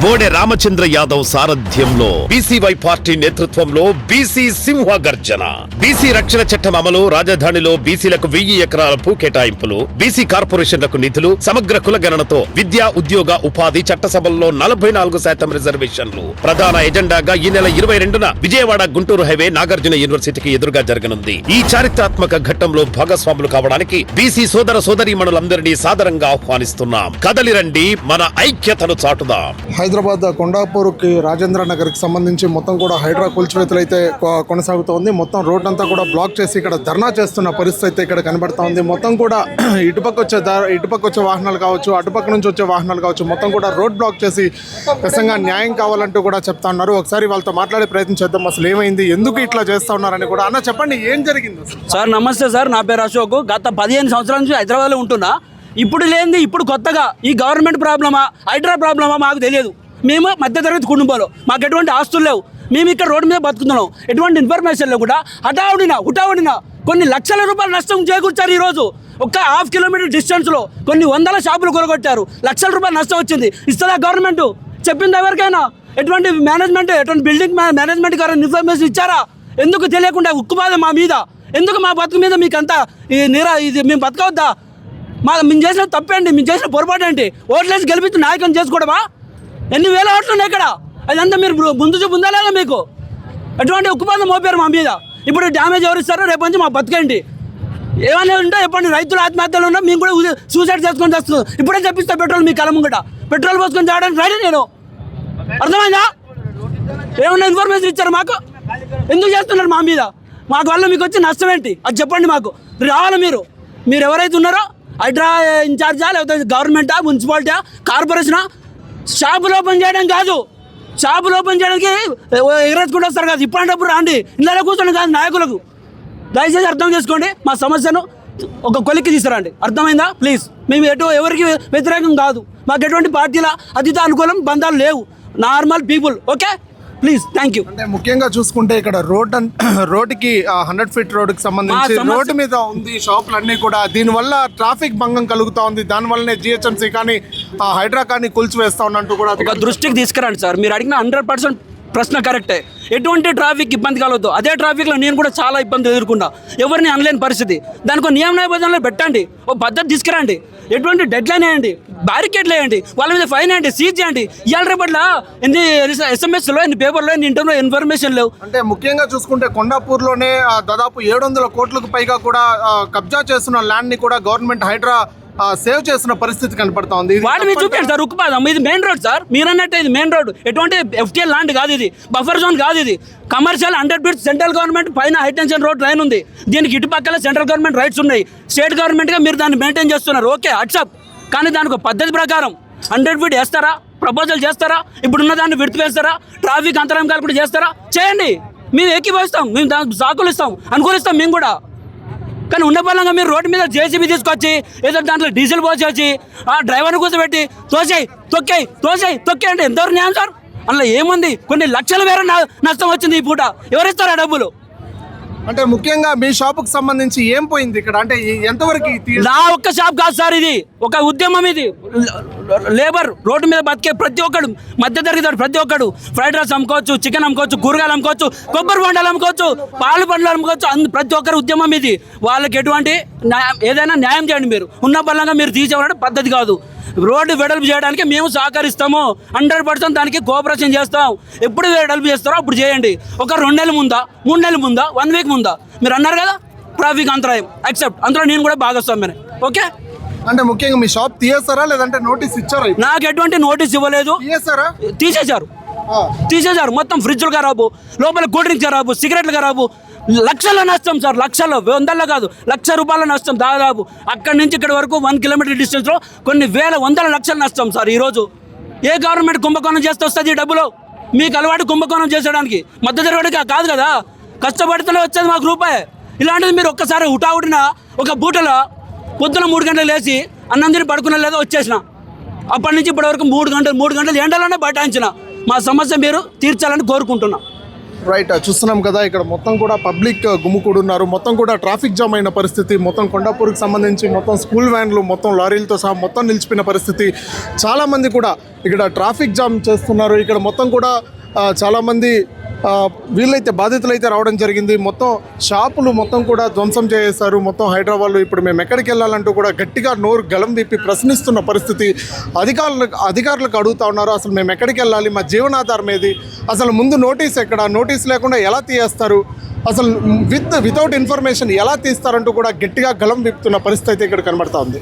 బోడే రామచంద్ర యాదవ్ సారథ్యంలో BCY party నేతృత్వంలో BC సింహ గర్జన. బీసీ రక్షణ చట్టం అమలు, రాజధానిలో బీసీలకు 1000 ఎకరాల భూ కేటాయింపులు, బీసీ కార్పొరేషన్లకు నిధులు, సమగ్ర కులగణనతో విద్యా, ఉద్యోగ, ఉపాధి, చట్టసభల్లో 44% రిజర్వేషన్లు ప్రధాన ఎజెండాగా ఈ నెల 22న విజయవాడ గుంటూరు హైవే నాగార్జున యూనివర్సిటీకి ఎదురుగా జరగనుంది. ఈ చారిత్రాత్మక ఘట్టంలో భాగస్వాములు కావడానికి బీసీ సోదర సోదరీమణులందరినీ సాదరంగా ఆహ్వానిస్తున్నాం. కదలిరండి, మన ఐక్యతను చాటుదాం. హైదరాబాద్ కొండాపూర్కి రాజేంద్ర నగర్కి సంబంధించి మొత్తం కూడా హైడ్రా కూల్చివేతలు అయితే కొనసాగుతోంది. మొత్తం రోడ్ అంతా కూడా బ్లాక్ చేసి ఇక్కడ ధర్నా చేస్తున్న పరిస్థితి అయితే ఇక్కడ కనబడతా ఉంది. మొత్తం కూడా ఇటుపక్క వచ్చే వాహనాలు కావచ్చు, అటుపక్క నుంచి వచ్చే వాహనాలు కావచ్చు, మొత్తం కూడా రోడ్ బ్లాక్ చేసి నిజంగా న్యాయం కావాలంటూ కూడా చెప్తా ఉన్నారు. ఒకసారి వాళ్ళతో మాట్లాడే ప్రయత్నం చేద్దాం. అసలు ఏమైంది, ఎందుకు ఇట్లా చేస్తా ఉన్నారని కూడా. అన్న చెప్పండి, ఏం జరిగింది సార్? నమస్తే సార్, నా పేరు అశోక్. గత 15 సంవత్సరాల నుంచి హైదరాబాద్లో ఉంటున్నా. ఇప్పుడు లేనిది ఇప్పుడు కొత్తగా ఈ గవర్నమెంట్ ప్రాబ్లమా, హైడ్రా ప్రాబ్లమా మాకు తెలియదు. మేము మధ్యతరగతి కుటుంబాలు, మాకు ఎటువంటి ఆస్తులు లేవు. మేము ఇక్కడ రోడ్డు మీద బతుకుతున్నాం. ఎటువంటి ఇన్ఫర్మేషన్ లేవు కూడా హుటావుడిన కొన్ని లక్షల రూపాయల నష్టం చేకూర్చారు. ఈరోజు ఒక్క ½ కిలోమీటర్ డిస్టెన్స్లో కొన్ని వందల షాపులు కొలగొట్టారు. లక్షల రూపాయల నష్టం వచ్చింది. ఇస్తుందా గవర్నమెంట్? చెప్పింది ఎవరికైనా? ఎటువంటి మేనేజ్మెంట్, ఎటువంటి బిల్డింగ్ మేనేజ్మెంట్ గారు ఇన్ఫర్మేషన్ ఇచ్చారా? ఎందుకు తెలియకుండా ఉక్కుబాధ మా మీద? ఎందుకు మా బతుకు మీద మీకు అంతా ఇది మేము బతకవద్దా? మేము చేసిన తప్పేంటి? మేము చేసిన పొరపాటు ఏంటి? ఓట్లేసి గెలిపించి నాయకం చేసుకోవడమా? ఎన్ని వేల ఓట్లు ఉన్నాయి ఇక్కడ. అదంతా మీరు ముందు చూపు ఉందా లేదా మీకు? ఎటువంటి ఉక్కుపాదం మోపారు మా మీద. ఇప్పుడు డ్యామేజ్ ఎవరు ఇస్తారో రేపు నుంచి మా బతికేంటి? ఏమైనా ఉంటే చెప్పండి. రైతులు ఆత్మహత్యలు ఉన్నా మేము కూడా సూసైడ్ చేసుకొని చేస్తున్నాం. ఇప్పుడే చెప్పిస్తా పెట్రోల్ మీ కలం కూడా. పెట్రోల్ పోసుకొని చేయడానికి రెడీ నేను. అర్థమైందా? ఏమన్నా ఇన్ఫర్మేషన్ ఇచ్చారు మాకు? ఎందుకు చేస్తున్నారు మా మీద? మాకు వల్ల మీకు వచ్చి నష్టం ఏంటి అది చెప్పండి. మాకు రావాలి. మీరు ఎవరైతే ఉన్నారో హైడ్రా ఇన్ఛార్జా, లేకపోతే గవర్నమెంటా, మున్సిపాలిటీయా, కార్పొరేషనా? షాపులు ఓపెన్ చేయడం కాదు, షాపులు ఓపెన్ చేయడానికి ఎగరేసుకుంటూ వస్తారు కాదు. ఇప్పుడంటప్పుడు రాండి, ఇళ్ళలో కూర్చొని కాదు. నాయకులకు దయచేసి అర్థం చేసుకోండి. మా సమస్యను ఒక కొలిక్కి తీసుకురండి. అర్థమైందా? ప్లీజ్. మేము ఎవరికి వ్యతిరేకం కాదు. మాకు ఎటువంటి పార్టీల అతిథి అనుకూలం బంధాలు లేవు. Normal people. Okay, please, thank you. అంటే ముఖ్యంగా చూసుకుంటే ఇక్కడ రోడ్డుకి 100 ఫీట్ రోడ్డుకి సంబంధించి రోడ్డు మీద ఉంది షాపులన్నీ కూడా. దీనివల్ల ట్రాఫిక్ భంగం కలుగుతా ఉంది. దానివల్లనే జిహెచ్ఎంసీ కానీ హైడ్రా కానీ కూల్చివేస్తా ఉన్నట్టు కూడా ఒక దృష్టికి తీసుకురండి సార్. మీరు అడిగిన 100% ప్రశ్న కరెక్టే. ఎటువంటి ట్రాఫిక్ ఇబ్బంది కలగదు. అదే ట్రాఫిక్లో నేను కూడా చాలా ఇబ్బంది ఎదుర్కొన్నా. ఎవరిని అనలేని పరిస్థితి. దానికి నియమ నిబంధనలు పెట్టండి, ఓ పద్ధతి తీసుకురండి. ఎటువంటి డెడ్ లైన్ వేయండి, బ్యారికేడ్లు వేయండి, వాళ్ళ మీద ఫైన్ వేయండి, సీజ్ చేయండి. ఇవాళ రేపట్ల ఎన్ని SMS-లో, ఎన్ని పేపర్లో, ఎన్ని ఇంటర్లో ఇన్ఫర్మేషన్ లేవు. అంటే ముఖ్యంగా చూసుకుంటే కొండాపూర్లోనే దాదాపు 700 కోట్లకు పైగా కూడా కబ్జా చేస్తున్న ల్యాండ్ని కూడా గవర్నమెంట్ హైడ్రా సేవ్ చేసిన పరిస్థితి కనపడతా ఉంది. వాటి మీద చూపించారు సార్. ఉక్కుపాదం ఇది మెయిన్ రోడ్ సార్. మీరు అన్నట్టు ఇది మెయిన్ రోడ్. ఎటువంటి FTL ల్యాండ్ కాదు ఇది, బఫర్ జోన్ కాదు ఇది. కమర్షియల్ 100 ఫీట్ సెంట్రల్ గవర్నమెంట్ పైన హైటెన్షన్ రోడ్ లైన్ ఉంది. దీనికి ఇటుపక్కల సెంట్రల్ గవర్నమెంట్ రైట్స్ ఉన్నాయి. స్టేట్ గవర్నమెంట్గా మీరు దాన్ని మెయింటైన్ చేస్తున్నారు. ఓకే, అట్సప్. కానీ దానికి ఒక పద్ధతి ప్రకారం 100 ఫీట్ వేస్తారా? ప్రపోజల్ చేస్తారా? ఇప్పుడున్న దాన్ని విడుతు వేస్తారా? ట్రాఫిక్ అంతరాయం కూడా చేస్తారా? చేయండి. మేము ఏకీభవిస్తాం, మేము దానికి సాకులు ఇస్తాం, అనుకూలిస్తాం మేము కూడా. కానీ ఉన్న పరంగా మీరు రోడ్డు మీద JCB తీసుకొచ్చి ఏదో దాంట్లో డీజిల్ పోసేసి ఆ డ్రైవర్ని కూర్చోబెట్టి తొక్కే అంటే ఎంతవరకు న్యాయం సార్? అందులో ఏముంది? కొన్ని లక్షల మేర నష్టం వచ్చింది ఈ పూట. ఎవరిస్తారా డబ్బులు? అంటే ముఖ్యంగా మీ షాపుకి సంబంధించి ఏం పోయింది ఇక్కడ? అంటే ఎంతవరకు? నా ఒక్క షాప్ కాదు సార్, ఇది ఒక ఉద్యమం. ఇది లేబర్ రోడ్డు మీద బతికే ప్రతి ఒక్కడు, మధ్యతరగతి ప్రతి ఒక్కడు ఫ్రైడ్ రైస్ అమ్ముకోవచ్చు, చికెన్ అమ్ముకోవచ్చు, కూరగాయలు అమ్ముకోవచ్చు, కొబ్బరి బొండాలు అమ్ముకోవచ్చు, పాలు పండ్లు అమ్ముకోవచ్చు. ప్రతి ఒక్కరు ఉద్యమం ఇది. వాళ్ళకి ఎటువంటి ఏదైనా న్యాయం చేయండి. మీరు ఉన్న పరంగా మీరు తీసేవాలంటే పద్ధతి కాదు. రోడ్డు వెడల్పు చేయడానికి మేము సహకరిస్తాము. 100% దానికి కోఆపరేషన్ చేస్తాం. ఎప్పుడు వెడల్పు చేస్తారో అప్పుడు చేయండి. ఒక 2 నెలల ముందా, 3 నెలల ముందా, 1 వీక్ ముందా? మీరు అన్నారు కదా ట్రాఫిక్ అంతరాయం, యాక్సెప్ట్. అందులో నేను కూడా భాగస్వామ్యమే. ఓకే. అంటే ముఖ్యంగా మీ షాప్ తీసేస్తారా లేదంటే నోటీస్ ఇచ్చారా? నాకు ఎటువంటి నోటీస్ ఇవ్వలేదు. తీసేశారు. మొత్తం ఫ్రిడ్జ్లు ఖరాబు, లోపల కూల్ డ్రింక్స్ ఖరాబు, సిగరెట్లు ఖరాబు. లక్షల నష్టం సార్, లక్షల్లో, వందల్లో కాదు, ₹1,00,000 నష్టం దాదాపు. అక్కడి నుంచి ఇక్కడి వరకు 1 కిలోమీటర్ డిస్టెన్స్లో కొన్ని వందల లక్షల నష్టం సార్. ఈరోజు ఏ గవర్నమెంట్ కుంభకోణం చేస్తే వస్తుంది ఈ డబ్బులు? మీకు అలవాటు కుంభకోణం చేసేయడానికి. మద్దతు తరగతికి కాదు కదా, కష్టపడితేనే వచ్చేది మాకు రూపాయి. ఇలాంటిది మీరు ఒక్కసారి హుటాహుటిన ఒక బూటలో పొద్దున 3 గంటలు లేచి అన్నం తిని పడుకున్న లేదా వచ్చేసిన. అప్పటి నుంచి ఇప్పటి వరకు 3 గంటలు ఎండలోనే బటాయించిన. మా సమస్య మీరు తీర్చాలని కోరుకుంటున్నాం. రైట్ చూస్తున్నాం కదా ఇక్కడ మొత్తం కూడా పబ్లిక్ గుమ్ముకూడున్నారు, మొత్తం కూడా ట్రాఫిక్ జామ్ అయిన పరిస్థితి, మొత్తం కొండాపూర్కి సంబంధించి మొత్తం స్కూల్ వ్యాన్లు మొత్తం లారీలతో సహా మొత్తం నిలిచిపోయిన పరిస్థితి. చాలామంది కూడా ఇక్కడ ట్రాఫిక్ జామ్ చేస్తున్నారు. ఇక్కడ మొత్తం కూడా చాలామంది వీళ్ళైతే బాధితులైతే రావడం జరిగింది. మొత్తం షాపులు మొత్తం కూడా ధ్వంసం చేసేశారు మొత్తం హైదరాబాద్లో. ఇప్పుడు మేము ఎక్కడికి వెళ్ళాలంటూ కూడా గట్టిగా నోరు గలం విప్పి ప్రశ్నిస్తున్న పరిస్థితి. అధికారులకు అడుగుతా ఉన్నారు, అసలు మేము ఎక్కడికి వెళ్ళాలి, మా జీవనాధారం ఏది, అసలు ముందు నోటీస్ ఎక్కడ, నోటీస్ లేకుండా ఎలా తీయేస్తారు, అసలు వితౌట్ ఇన్ఫర్మేషన్ ఎలా తీస్తారంటూ కూడా గట్టిగా గలం విప్పుతున్న పరిస్థితి అయితే ఇక్కడ కనబడతా ఉంది.